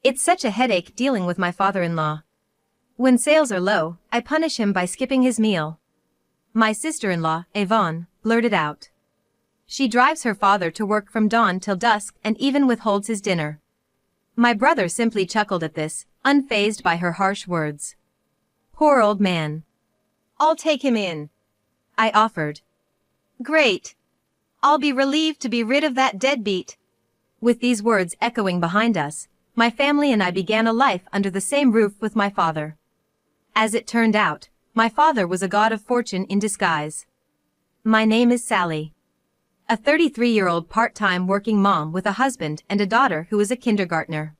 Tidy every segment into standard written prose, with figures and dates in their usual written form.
It's such a headache dealing with my father-in-law. When sales are low, I punish him by skipping his meal. My sister-in-law, Yvonne, blurted out. She drives her father to work from dawn till dusk and even withholds his dinner. My brother simply chuckled at this, unfazed by her harsh words. Poor old man. I'll take him in, I offered. Great. I'll be relieved to be rid of that deadbeat. With these words echoing behind us, my family and I began a life under the same roof with my father. As it turned out, my father was a god of fortune in disguise. My name is Sally. A 33-year-old part-time working mom with a husband and a daughter who is a kindergartner.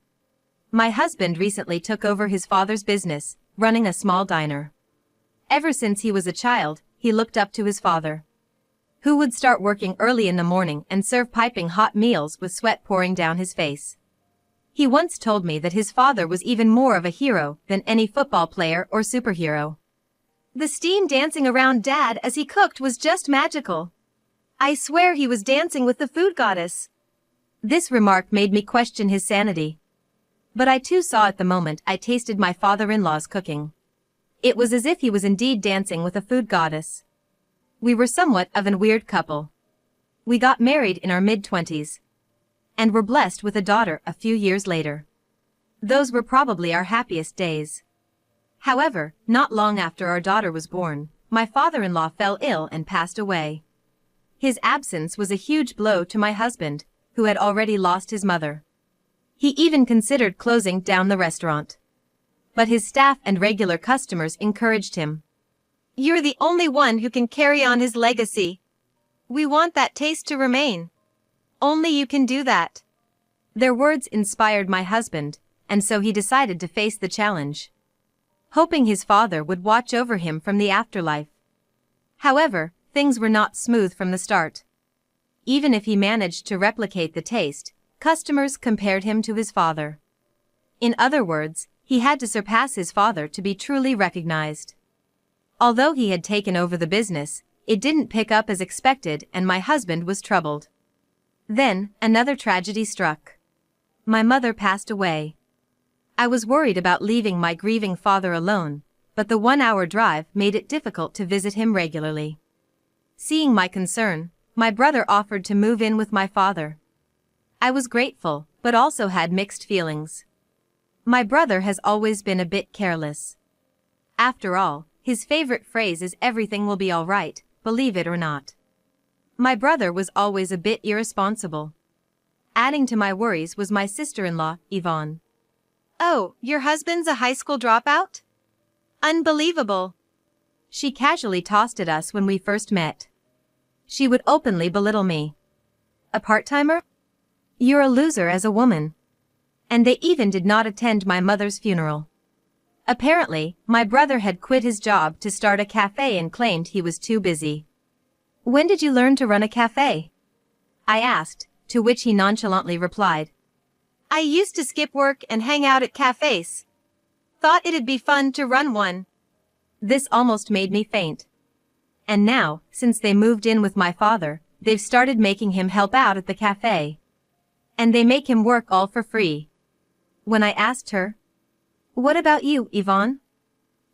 My husband recently took over his father's business, running a small diner. Ever since he was a child, he looked up to his father, who would start working early in the morning and serve piping hot meals with sweat pouring down his face. He once told me that his father was even more of a hero than any football player or superhero. The steam dancing around Dad as he cooked was just magical. I swear he was dancing with the food goddess. This remark made me question his sanity. But I too saw at the moment I tasted my father-in-law's cooking. It was as if he was indeed dancing with a food goddess. We were somewhat of a weird couple. We got married in our mid-20s. And were blessed with a daughter a few years later. Those were probably our happiest days. However, not long after our daughter was born, my father-in-law fell ill and passed away. His absence was a huge blow to my husband, who had already lost his mother. He even considered closing down the restaurant. But his staff and regular customers encouraged him. You're the only one who can carry on his legacy. We want that taste to remain. Only you can do that. Their words inspired my husband, and so he decided to face the challenge, hoping his father would watch over him from the afterlife. However, things were not smooth from the start. Even if he managed to replicate the taste, customers compared him to his father. In other words, he had to surpass his father to be truly recognized. Although he had taken over the business, it didn't pick up as expected and my husband was troubled. Then, another tragedy struck. My mother passed away. I was worried about leaving my grieving father alone, but the 1-hour drive made it difficult to visit him regularly. Seeing my concern, my brother offered to move in with my father. I was grateful, but also had mixed feelings. My brother has always been a bit careless. After all, his favorite phrase is everything will be all right, believe it or not. My brother was always a bit irresponsible. Adding to my worries was my sister-in-law, Yvonne. Oh, your husband's a high school dropout? Unbelievable. She casually tossed at us when we first met. She would openly belittle me. A part-timer? You're a loser as a woman. And they even did not attend my mother's funeral. Apparently, my brother had quit his job to start a cafe and claimed he was too busy. When did you learn to run a cafe? I asked, to which he nonchalantly replied. I used to skip work and hang out at cafes. Thought it'd be fun to run one. This almost made me faint. And now, since they moved in with my father, they've started making him help out at the cafe. And they make him work all for free. When I asked her, what about you, Yvonne?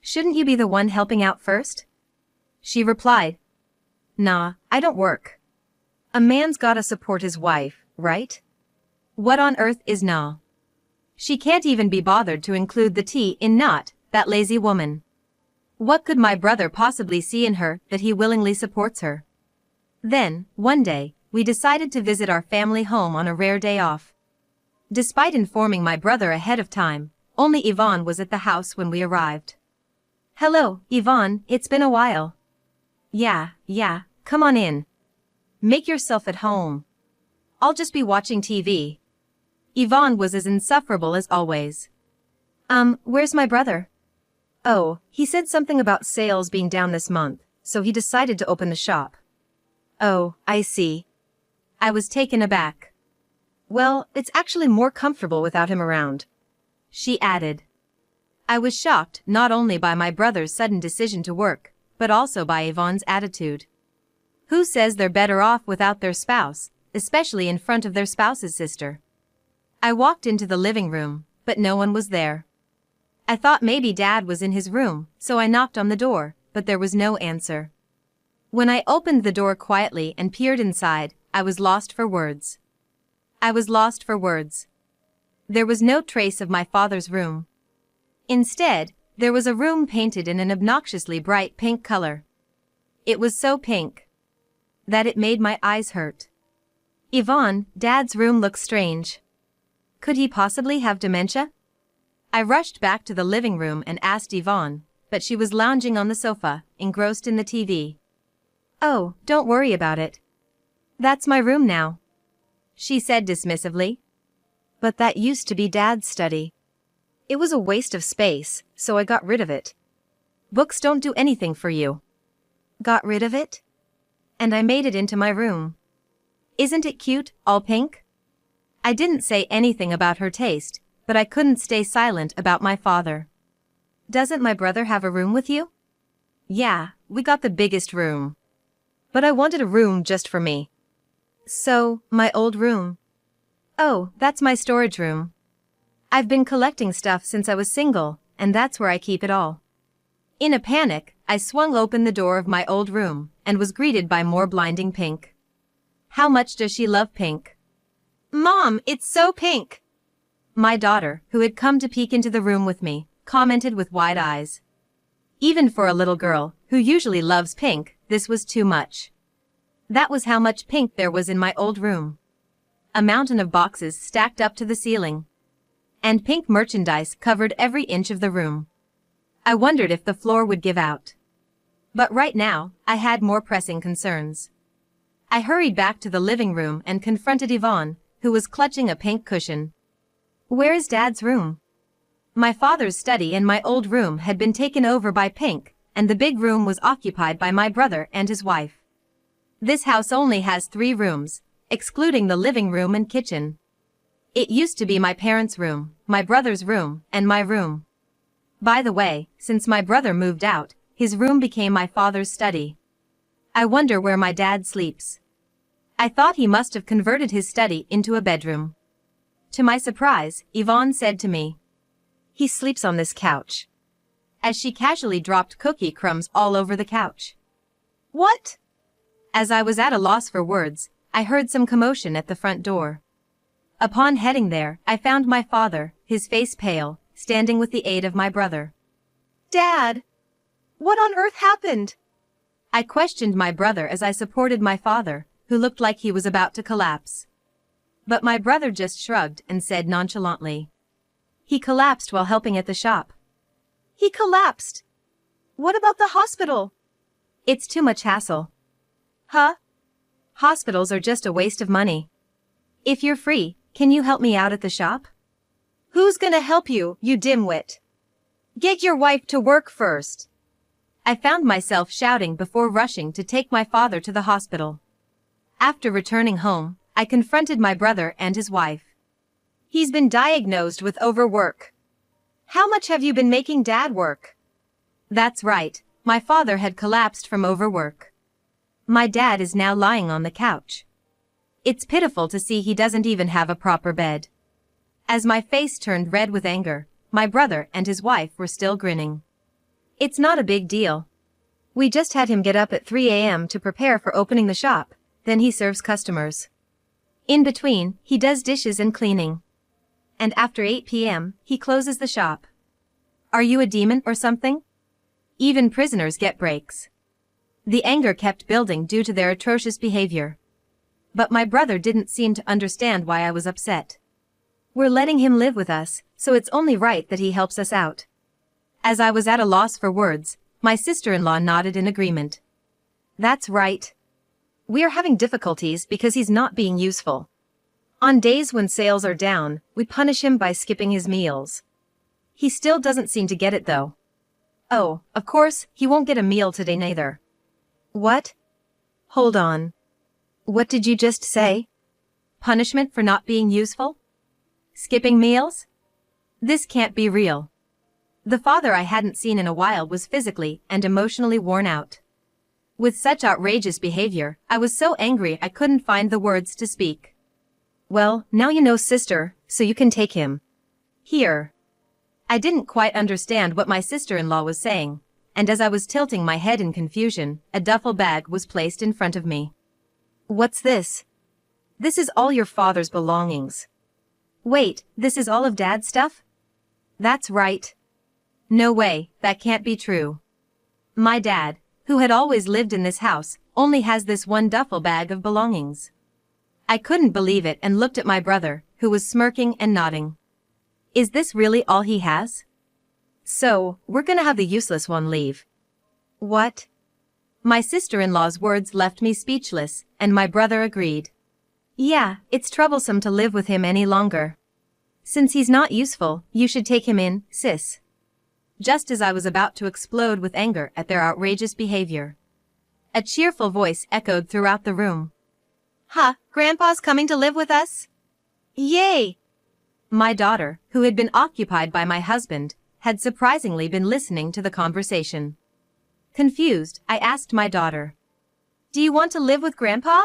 Shouldn't you be the one helping out first? She replied, nah, I don't work. A man's gotta support his wife, right? What on earth is nah? She can't even be bothered to include the T in not, that lazy woman. What could my brother possibly see in her that he willingly supports her? Then, one day, we decided to visit our family home on a rare day off. Despite informing my brother ahead of time, only Yvonne was at the house when we arrived. Hello, Yvonne, it's been a while. Yeah, come on in. Make yourself at home. I'll just be watching TV. Yvonne was as insufferable as always. Where's my brother? Oh, he said something about sales being down this month, so he decided to open the shop. Oh, I see. I was taken aback. Well, it's actually more comfortable without him around, she added. I was shocked not only by my brother's sudden decision to work, but also by Yvonne's attitude. Who says they're better off without their spouse, especially in front of their spouse's sister? I walked into the living room, but no one was there. I thought maybe Dad was in his room, so I knocked on the door, but there was no answer. When I opened the door quietly and peered inside, I was lost for words. I was lost for words. There was no trace of my father's room. Instead, there was a room painted in an obnoxiously bright pink color. It was so pink that it made my eyes hurt. Yvonne, Dad's room looks strange. Could he possibly have dementia? I rushed back to the living room and asked Yvonne, but she was lounging on the sofa, engrossed in the TV. "Oh, don't worry about it. That's my room now," she said dismissively. "But that used to be Dad's study. It was a waste of space, so I got rid of it. Books don't do anything for you." Got rid of it? And I made it into my room. Isn't it cute, all pink? I didn't say anything about her taste, but I couldn't stay silent about my father. "Doesn't my brother have a room with you?" "Yeah, we got the biggest room. But I wanted a room just for me." "So, my old room?" "Oh, that's my storage room. I've been collecting stuff since I was single, and that's where I keep it all." In a panic, I swung open the door of my old room, and was greeted by more blinding pink. How much does she love pink? "Mom, it's so pink!" My daughter, who had come to peek into the room with me, commented with wide eyes. Even for a little girl, who usually loves pink, this was too much. That was how much pink there was in my old room. A mountain of boxes stacked up to the ceiling. And pink merchandise covered every inch of the room. I wondered if the floor would give out. But right now, I had more pressing concerns. I hurried back to the living room and confronted Yvonne, who was clutching a pink cushion. "Where is Dad's room?" My father's study and my old room had been taken over by pink, and the big room was occupied by my brother and his wife. This house only has 3 rooms, excluding the living room and kitchen. It used to be my parents' room, my brother's room, and my room. By the way, since my brother moved out, his room became my father's study. I wonder where my dad sleeps. I thought he must have converted his study into a bedroom. To my surprise, Yvonne said to me, "He sleeps on this couch," as she casually dropped cookie crumbs all over the couch. "What?" As I was at a loss for words, I heard some commotion at the front door. Upon heading there, I found my father, his face pale, standing with the aid of my brother. "Dad! What on earth happened?" I questioned my brother as I supported my father, who looked like he was about to collapse. But my brother just shrugged and said nonchalantly, "He collapsed while helping at the shop." "He collapsed? What about the hospital?" "It's too much hassle." "Huh? Hospitals are just a waste of money. If you're free, can you help me out at the shop?" "Who's gonna help you, you dimwit? Get your wife to work first." I found myself shouting before rushing to take my father to the hospital. After returning home, I confronted my brother and his wife. "He's been diagnosed with overwork." "How much have you been making Dad work?" That's right, my father had collapsed from overwork. My dad is now lying on the couch. It's pitiful to see he doesn't even have a proper bed. As my face turned red with anger, my brother and his wife were still grinning. "It's not a big deal. We just had him get up at 3 a.m. to prepare for opening the shop, then he serves customers. In between, he does dishes and cleaning. And after 8 p.m., he closes the shop. Are you a demon or something? Even prisoners get breaks." The anger kept building due to their atrocious behavior. But my brother didn't seem to understand why I was upset. "We're letting him live with us, so it's only right that he helps us out." As I was at a loss for words, my sister-in-law nodded in agreement. "That's right. We're having difficulties because he's not being useful. On days when sales are down, we punish him by skipping his meals. He still doesn't seem to get it though. Oh, of course, he won't get a meal today neither." "What? Hold on. What did you just say? Punishment for not being useful? Skipping meals? This can't be real." The father I hadn't seen in a while was physically and emotionally worn out. With such outrageous behavior, I was so angry I couldn't find the words to speak. "Well, now you know, sister, so you can take him. Here. I didn't quite understand what my sister-in-law was saying, and as I was tilting my head in confusion, a duffel bag was placed in front of me. What's this? This is all your father's belongings. Wait, this is all of Dad's stuff? That's right. No way, that can't be true. My dad, who had always lived in this house, only has this one duffel bag of belongings. I couldn't believe it and looked at my brother, who was smirking and nodding. Is this really all he has? So, we're gonna have the useless one leave. What? My sister-in-law's words left me speechless, and my brother agreed. Yeah, it's troublesome to live with him any longer. Since he's not useful, you should take him in, sis. Just as I was about to explode with anger at their outrageous behavior, a cheerful voice echoed throughout the room. Huh, Grandpa's coming to live with us? Yay! My daughter, who had been occupied by my husband, had surprisingly been listening to the conversation. Confused, I asked my daughter. Do you want to live with Grandpa?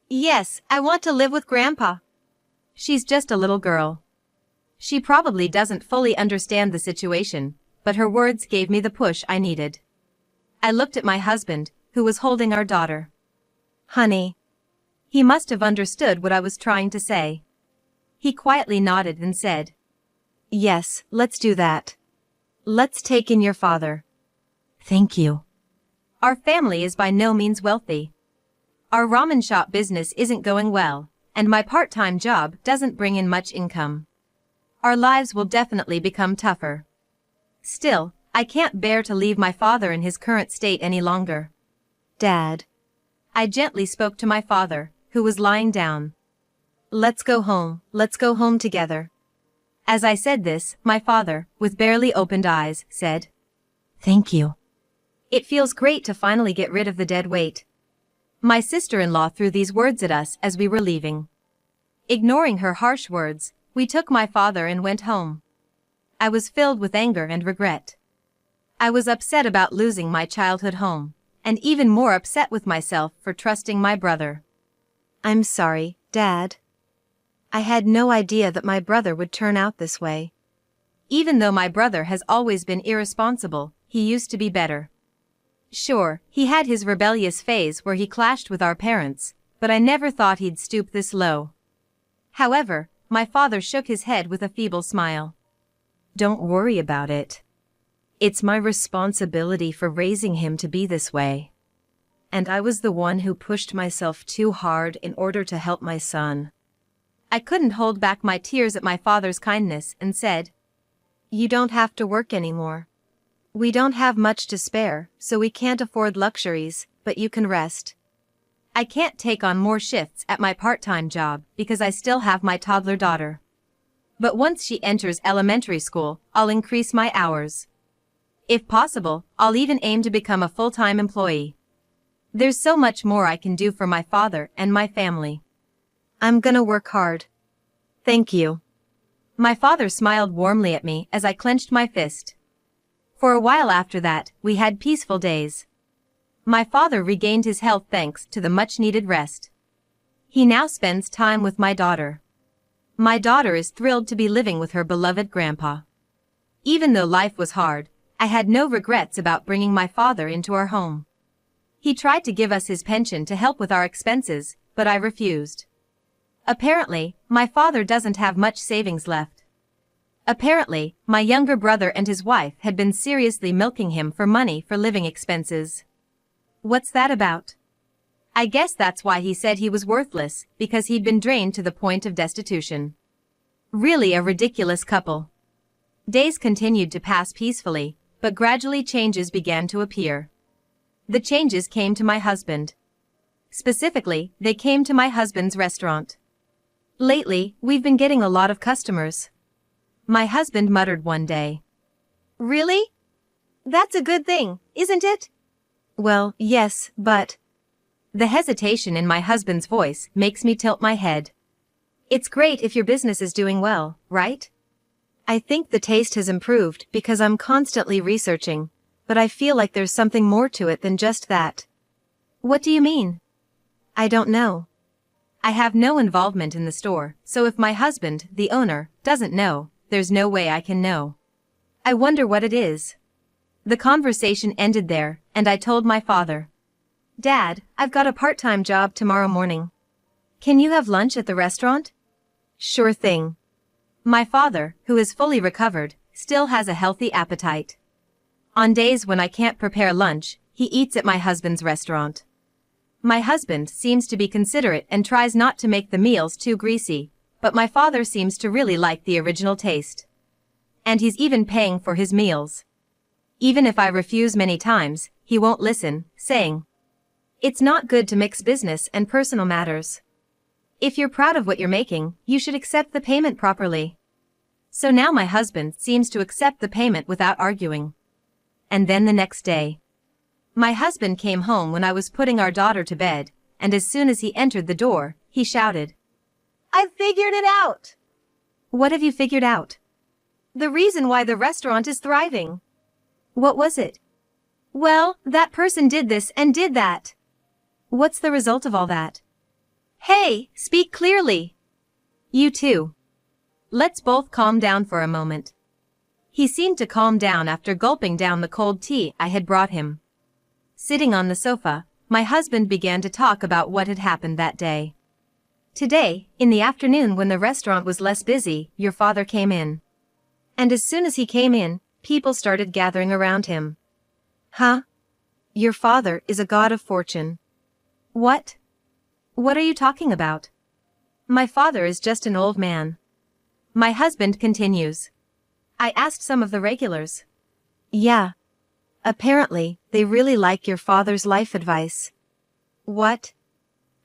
Yes, I want to live with Grandpa. She's just a little girl. She probably doesn't fully understand the situation, but her words gave me the push I needed. I looked at my husband, who was holding our daughter. Honey. He must have understood what I was trying to say. He quietly nodded and said, Yes, let's do that. Let's take in your father. Thank you. Our family is by no means wealthy. Our ramen shop business isn't going well, and my part-time job doesn't bring in much income. Our lives will definitely become tougher. Still, I can't bear to leave my father in his current state any longer. Dad. I gently spoke to my father, who was lying down. Let's go home together. As I said this, my father, with barely opened eyes, said, Thank you. It feels great to finally get rid of the dead weight. My sister-in-law threw these words at us as we were leaving. Ignoring her harsh words, we took my father and went home. I was filled with anger and regret. I was upset about losing my childhood home, and even more upset with myself for trusting my brother. I'm sorry, Dad. I had no idea that my brother would turn out this way. Even though my brother has always been irresponsible, he used to be better. Sure, he had his rebellious phase where he clashed with our parents, but I never thought he'd stoop this low. However, my father shook his head with a feeble smile. Don't worry about it. It's my responsibility for raising him to be this way. And I was the one who pushed myself too hard in order to help my son. I couldn't hold back my tears at my father's kindness and said, You don't have to work anymore. We don't have much to spare, so we can't afford luxuries, but you can rest. I can't take on more shifts at my part-time job because I still have my toddler daughter. But once she enters elementary school, I'll increase my hours. If possible, I'll even aim to become a full-time employee. There's so much more I can do for my father and my family. I'm gonna work hard. Thank you. My father smiled warmly at me as I clenched my fist. For a while after that, we had peaceful days. My father regained his health thanks to the much-needed rest. He now spends time with my daughter. My daughter is thrilled to be living with her beloved grandpa. Even though life was hard, I had no regrets about bringing my father into our home. He tried to give us his pension to help with our expenses, but I refused. Apparently, my father doesn't have much savings left. Apparently, my younger brother and his wife had been seriously milking him for money for living expenses. What's that about? I guess that's why he said he was worthless, because he'd been drained to the point of destitution. Really a ridiculous couple. Days continued to pass peacefully, but gradually changes began to appear. The changes came to my husband. Specifically, they came to my husband's restaurant. Lately, we've been getting a lot of customers. My husband muttered one day. Really? That's a good thing, isn't it? Well, yes, but... The hesitation in my husband's voice makes me tilt my head. It's great if your business is doing well, right? I think the taste has improved because I'm constantly researching, but I feel like there's something more to it than just that. What do you mean? I don't know. I have no involvement in the store, so if my husband, the owner, doesn't know, there's no way I can know. I wonder what it is. The conversation ended there, and I told my father. Dad, I've got a part-time job tomorrow morning. Can you have lunch at the restaurant? Sure thing. My father, who is fully recovered, still has a healthy appetite. On days when I can't prepare lunch, he eats at my husband's restaurant. My husband seems to be considerate and tries not to make the meals too greasy, but my father seems to really like the original taste. And he's even paying for his meals. Even if I refuse many times, he won't listen, saying, "It's not good to mix business and personal matters. If you're proud of what you're making, you should accept the payment properly." So now my husband seems to accept the payment without arguing. And then the next day, my husband came home when I was putting our daughter to bed, and as soon as he entered the door, he shouted, "I've figured it out!" What have you figured out? The reason why the restaurant is thriving. What was it? Well, that person did this and did that. What's the result of all that? Hey, speak clearly. You too. Let's both calm down for a moment. He seemed to calm down after gulping down the cold tea I had brought him. Sitting on the sofa, my husband began to talk about what had happened that day. Today, in the afternoon when the restaurant was less busy, your father came in. And as soon as he came in, people started gathering around him. Huh? Your father is a god of fortune. What? What are you talking about? My father is just an old man. My husband continues. I asked some of the regulars. Yeah. Apparently, they really like your father's life advice. What?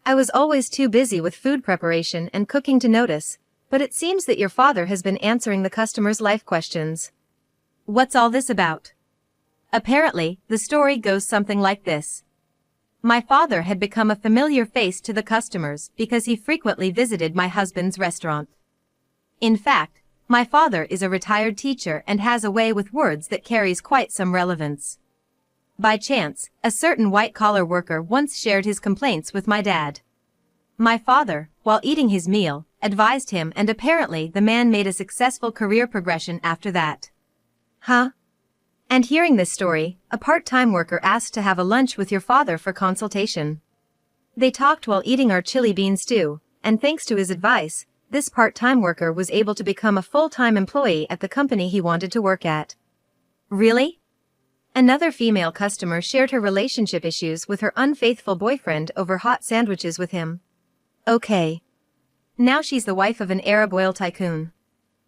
I was always too busy with food preparation and cooking to notice, but it seems that your father has been answering the customers' life questions. What's all this about? Apparently, the story goes something like this. My father had become a familiar face to the customers because he frequently visited my husband's restaurant. In fact, my father is a retired teacher and has a way with words that carries quite some relevance. By chance, a certain white-collar worker once shared his complaints with my dad. My father, while eating his meal, advised him, and apparently the man made a successful career progression after that. Huh? And hearing this story, a part-time worker asked to have a lunch with your father for consultation. They talked while eating our chili bean stew, and thanks to his advice, this part-time worker was able to become a full-time employee at the company he wanted to work at. Really? Another female customer shared her relationship issues with her unfaithful boyfriend over hot sandwiches with him. Okay. Now she's the wife of an Arab oil tycoon.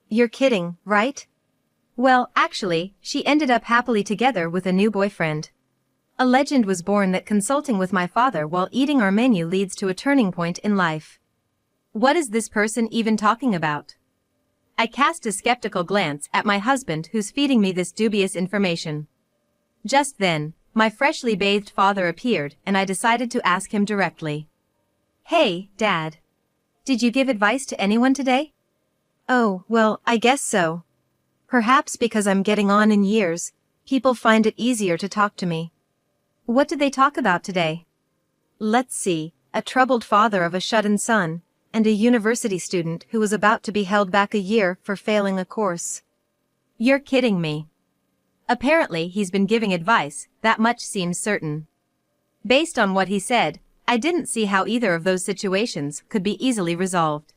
You're kidding, right? Well, actually, she ended up happily together with a new boyfriend. A legend was born that consulting with my father while eating our menu leads to a turning point in life. What is this person even talking about? I cast a skeptical glance at my husband who's feeding me this dubious information. Just then, my freshly bathed father appeared and I decided to ask him directly. Hey, Dad. Did you give advice to anyone today? Oh, well, I guess so. Perhaps because I'm getting on in years, people find it easier to talk to me. What did they talk about today? Let's see, a troubled father of a shut-in son, and a university student who was about to be held back a year for failing a course. You're kidding me. Apparently he's been giving advice, that much seems certain. Based on what he said, I didn't see how either of those situations could be easily resolved.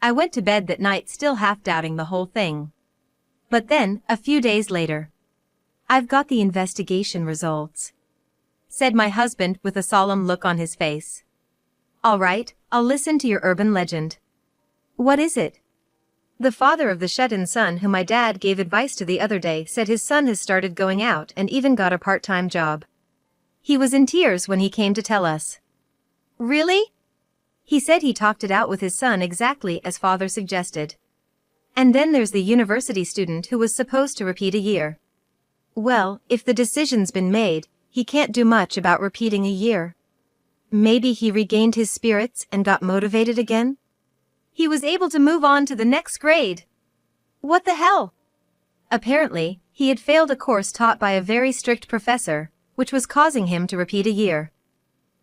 I went to bed that night still half-doubting the whole thing. But then, a few days later, I've got the investigation results, said my husband with a solemn look on his face. All right, I'll listen to your urban legend. What is it? The father of the shut-in son whom my dad gave advice to the other day said his son has started going out and even got a part-time job. He was in tears when he came to tell us. Really? He said he talked it out with his son exactly as father suggested. And then there's the university student who was supposed to repeat a year. Well, if the decision's been made, he can't do much about repeating a year. Maybe he regained his spirits and got motivated again? He was able to move on to the next grade. What the hell? Apparently, he had failed a course taught by a very strict professor, which was causing him to repeat a year.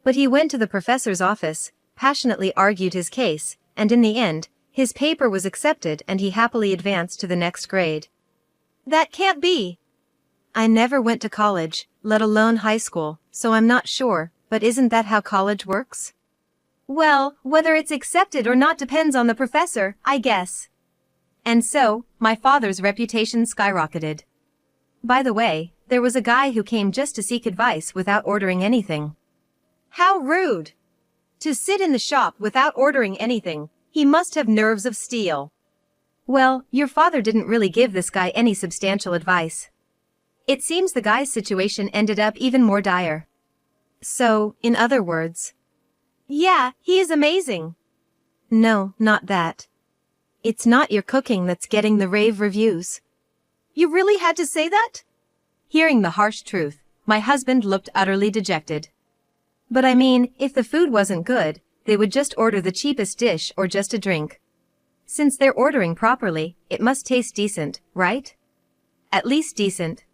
But he went to the professor's office, passionately argued his case, and in the end, His paper was accepted and he happily advanced to the next grade. That can't be. I never went to college, let alone high school, so I'm not sure, but isn't that how college works? Well, whether it's accepted or not depends on the professor, I guess. And so, my father's reputation skyrocketed. By the way, there was a guy who came just to seek advice without ordering anything. How rude! To sit in the shop without ordering anything, he must have nerves of steel. Well, your father didn't really give this guy any substantial advice. It seems the guy's situation ended up even more dire. So, in other words... Yeah, he is amazing. No, not that. It's not your cooking that's getting the rave reviews. You really had to say that? Hearing the harsh truth, my husband looked utterly dejected. But I mean, if the food wasn't good, they would just order the cheapest dish or just a drink. Since they're ordering properly, it must taste decent, right? At least decent.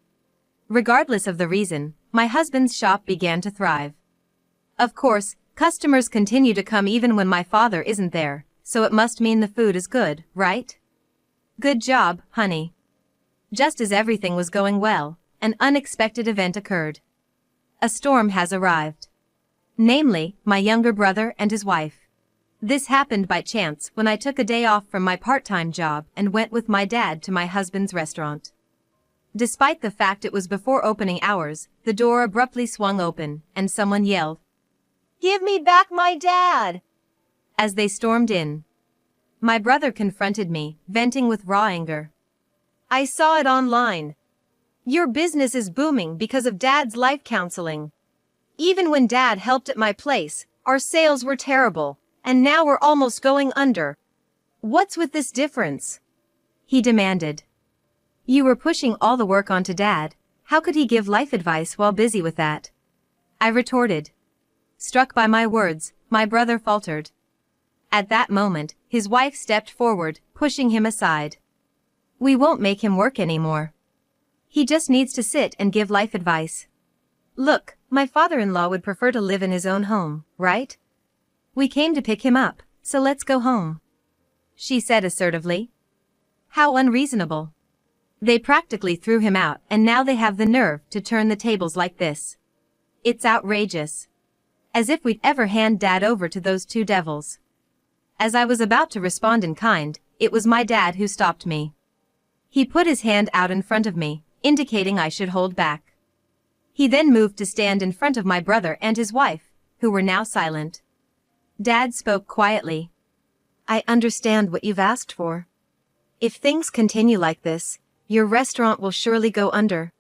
Regardless of the reason, my husband's shop began to thrive. Of course, customers continue to come even when my father isn't there, so it must mean the food is good, right? Good job, honey. Just as everything was going well, an unexpected event occurred. A storm has arrived. Namely, my younger brother and his wife. This happened by chance when I took a day off from my part-time job and went with my dad to my husband's restaurant. Despite the fact it was before opening hours, the door abruptly swung open, and someone yelled, "Give me back my dad!" as they stormed in. My brother confronted me, venting with raw anger. I saw it online. Your business is booming because of Dad's life counseling. Even when Dad helped at my place, our sales were terrible, and now we're almost going under. What's with this difference? He demanded. You were pushing all the work onto Dad. How could he give life advice while busy with that? I retorted. Struck by my words, my brother faltered. At that moment, his wife stepped forward, pushing him aside. We won't make him work anymore. He just needs to sit and give life advice. Look, my father-in-law would prefer to live in his own home, right? We came to pick him up, so let's go home. She said assertively. How unreasonable. They practically threw him out and now they have the nerve to turn the tables like this. It's outrageous. As if we'd ever hand Dad over to those two devils. As I was about to respond in kind, it was my dad who stopped me. He put his hand out in front of me, indicating I should hold back. He then moved to stand in front of my brother and his wife, who were now silent. Dad spoke quietly. I understand what you've asked for. If things continue like this, your restaurant will surely go under.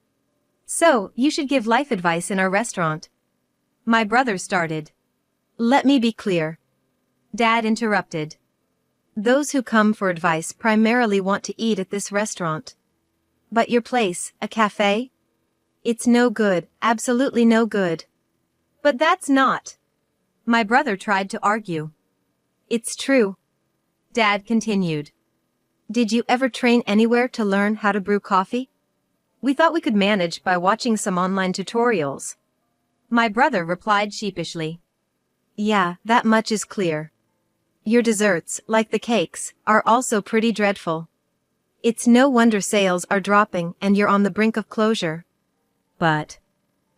So, you should give life advice in our restaurant. My brother started. Let me be clear. Dad interrupted. Those who come for advice primarily want to eat at this restaurant. But your place, a cafe? It's no good, absolutely no good. But that's not. My brother tried to argue. It's true. Dad continued. Did you ever train anywhere to learn how to brew coffee? We thought we could manage by watching some online tutorials. My brother replied sheepishly. Yeah, that much is clear. Your desserts, like the cakes, are also pretty dreadful. It's no wonder sales are dropping and you're on the brink of closure. But,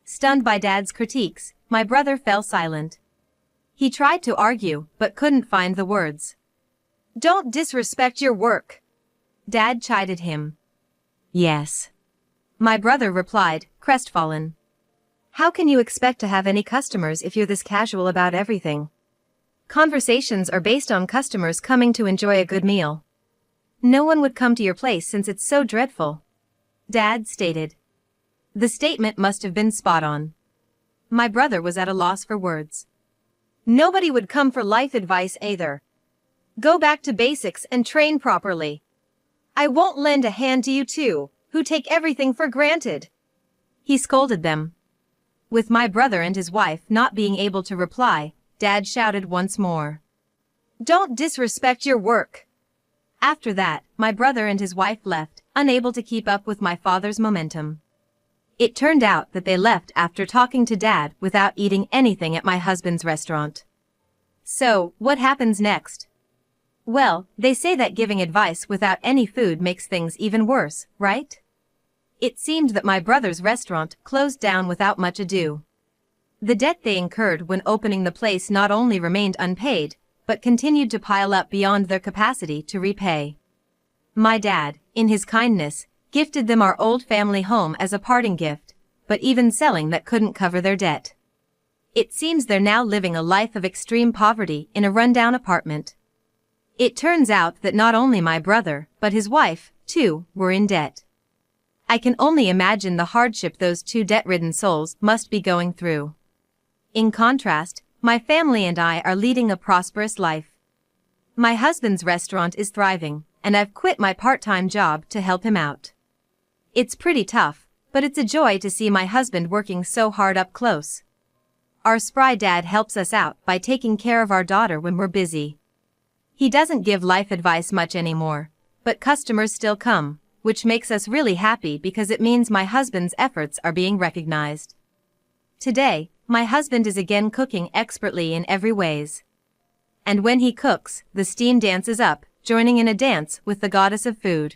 stunned by Dad's critiques, my brother fell silent. He tried to argue, but couldn't find the words. Don't disrespect your work. Dad chided him. Yes. My brother replied, crestfallen. How can you expect to have any customers if you're this casual about everything? Conversations are based on customers coming to enjoy a good meal. No one would come to your place since it's so dreadful. Dad stated. The statement must have been spot on. My brother was at a loss for words. Nobody would come for life advice either. Go back to basics and train properly. I won't lend a hand to you two, who take everything for granted. He scolded them. With my brother and his wife not being able to reply, Dad shouted once more. Don't disrespect your work. After that, my brother and his wife left, unable to keep up with my father's momentum. It turned out that they left after talking to Dad without eating anything at my husband's restaurant. So, what happens next? Well, they say that giving advice without any food makes things even worse, right? It seemed that my brother's restaurant closed down without much ado. The debt they incurred when opening the place not only remained unpaid, but continued to pile up beyond their capacity to repay. My dad, in his kindness, gifted them our old family home as a parting gift, but even selling that couldn't cover their debt. It seems they're now living a life of extreme poverty in a rundown apartment. It turns out that not only my brother, but his wife, too, were in debt. I can only imagine the hardship those two debt-ridden souls must be going through. In contrast, my family and I are leading a prosperous life. My husband's restaurant is thriving, and I've quit my part-time job to help him out. It's pretty tough, but it's a joy to see my husband working so hard up close. Our spry dad helps us out by taking care of our daughter when we're busy. He doesn't give life advice much anymore, but customers still come, which makes us really happy because it means my husband's efforts are being recognized. Today, my husband is again cooking expertly in every ways. And when he cooks, the steam dances up, joining in a dance with the goddess of food.